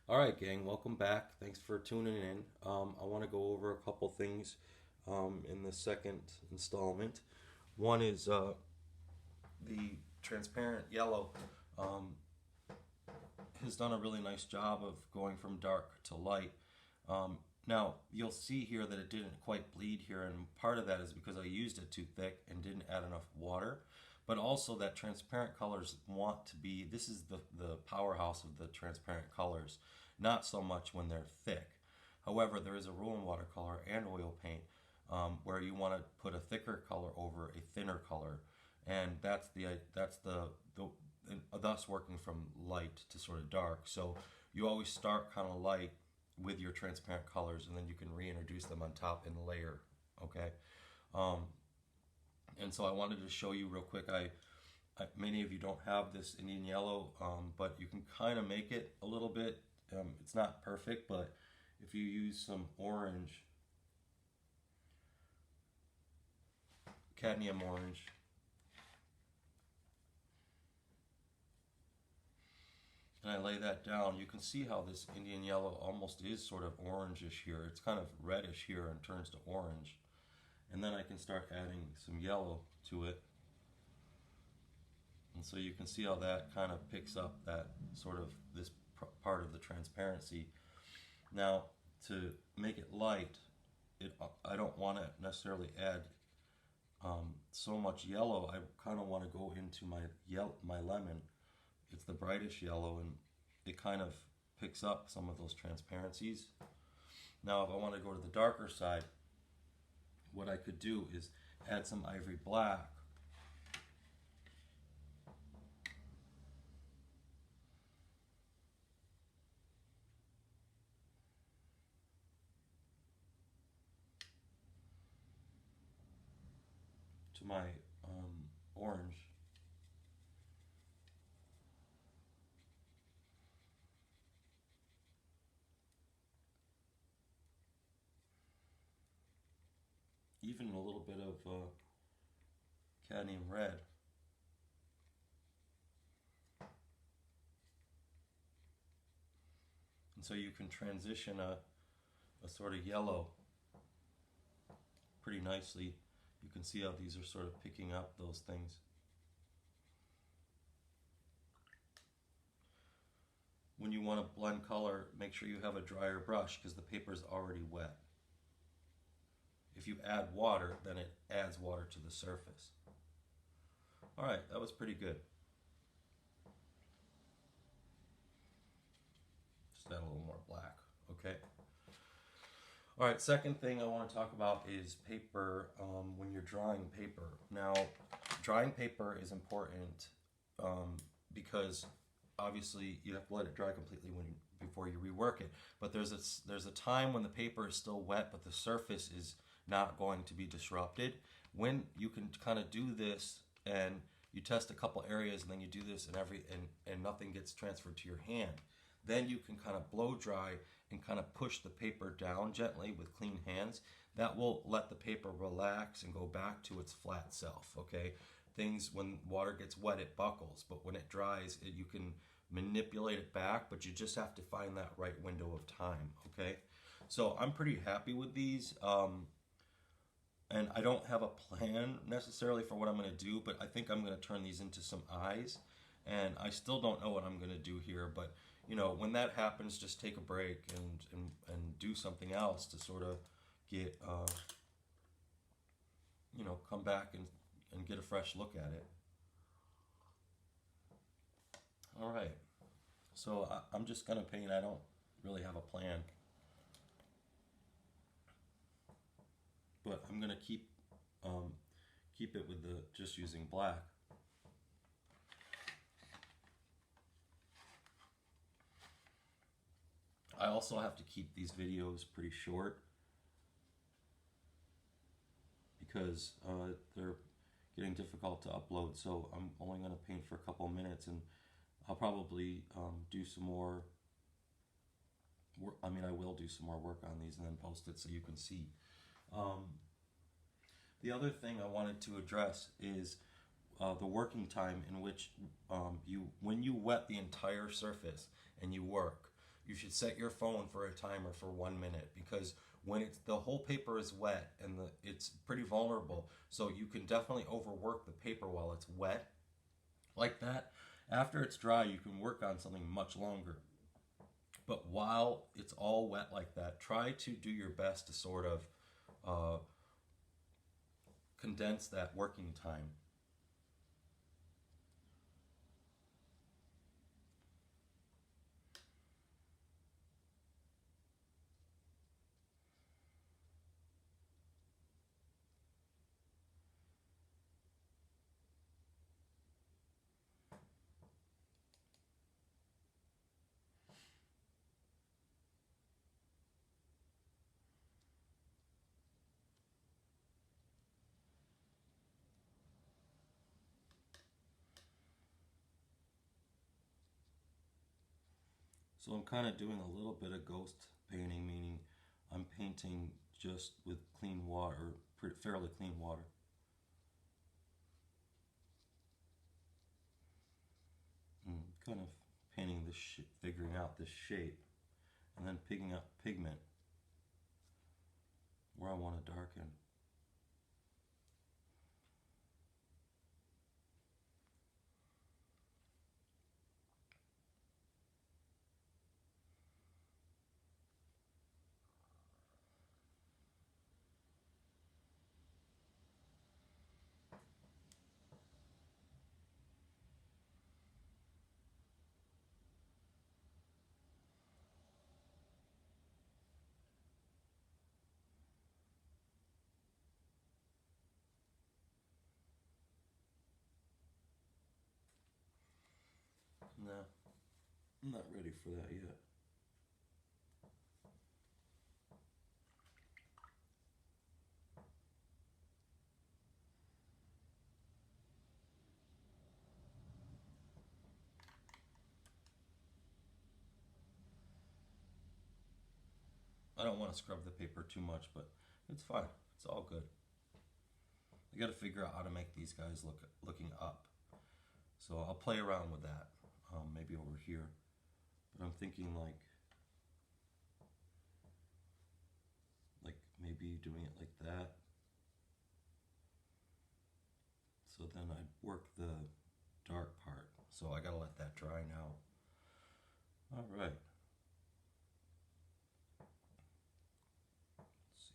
Alright, gang, welcome back. Thanks for tuning in. I want to go over a couple things in the second installment. One is the transparent yellow um, has done a really nice job of going from dark to light. Um, Now, you'll see here that it didn't quite bleed here, and part of that is because I used it too thick and didn't add enough water. But also that transparent colors want to be, this is the powerhouse of the transparent colors, not so much when they're thick. However, there is a rule in watercolor and oil paint where you want to put a thicker color over a thinner color, and that's the thus working from light to sort of dark. So you always start kind of light with your transparent colors, and then you can reintroduce them on top in layer. Okay, um, and so I wanted to show you real quick. Many of you don't have this Indian yellow, but you can kind of make it a little bit. It's not perfect, but if you use some orange, cadmium orange, and I lay that down, you can see how this Indian yellow almost is sort of orangish here. It's kind of reddish here and turns to orange. And then I can start adding some yellow to it. And so you can see how that kind of picks up that sort of this part of the transparency. Now, to make it light, I don't want to necessarily add so much yellow. I kind of want to go into my lemon. It's the brightest yellow, and it kind of picks up some of those transparencies. Now, if I want to go to the darker side, what I could do is add some ivory black. To my orange. Even a little bit of cadmium red. And so you can transition a sort of yellow pretty nicely. You can see how these are sort of picking up those things. When you want to blend color, make sure you have a drier brush because the paper is already wet. If you add water, then it adds water to the surface. Alright, that was pretty good. Just add a little more black, okay? Alright, second thing I want to talk about is paper when you're drawing paper. Now, drying paper is important because obviously you have to let it dry completely before you rework it. But there's a time when the paper is still wet, but the surface is not going to be disrupted. When you can kind of do this and you test a couple areas and then you do this and nothing gets transferred to your hand, then you can kind of blow dry and kind of push the paper down gently with clean hands. That will let the paper relax and go back to its flat self, okay? Things, when water gets wet, it buckles, but when it dries, you can manipulate it back, but you just have to find that right window of time, okay? So I'm pretty happy with these. And I don't have a plan necessarily for what I'm going to do, but I think I'm going to turn these into some eyes. And I still don't know what I'm going to do here, but you know, when that happens, just take a break and do something else to sort of get, you know, come back and get a fresh look at it. All right, so I'm just going to paint. I don't really have a plan. But I'm going to keep it with just using black. I also have to keep these videos pretty short because they're getting difficult to upload. So I'm only going to paint for a couple of minutes, and I'll probably do some more work. I mean, I will do some more work on these and then post it so you can see. The other thing I wanted to address is the working time in which when you wet the entire surface and you work, you should set your phone for a timer for 1 minute, because when the whole paper is wet and it's pretty vulnerable, so you can definitely overwork the paper while it's wet like that. After it's dry, you can work on something much longer. But while it's all wet like that, try to do your best to sort of condense that working time. So I'm kind of doing a little bit of ghost painting, meaning I'm painting just with clean water, fairly clean water. Kind of painting this, figuring out this shape, and then picking up pigment where I want to darken. No, I'm not ready for that yet. I don't want to scrub the paper too much, but it's fine. It's all good. I got to figure out how to make these guys looking up. So I'll play around with that, maybe over here. But I'm thinking like maybe doing it like that. So then I'd work the dark part. So I gotta let that dry now. All right. Let's see.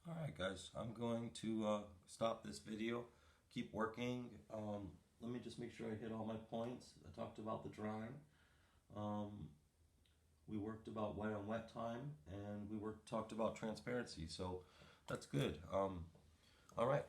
All right, guys, I'm going to stop this video, keep working. Let me just make sure I hit all my points. I talked about the drawing. We worked about wet on wet time, and we talked about transparency, so that's good. All right.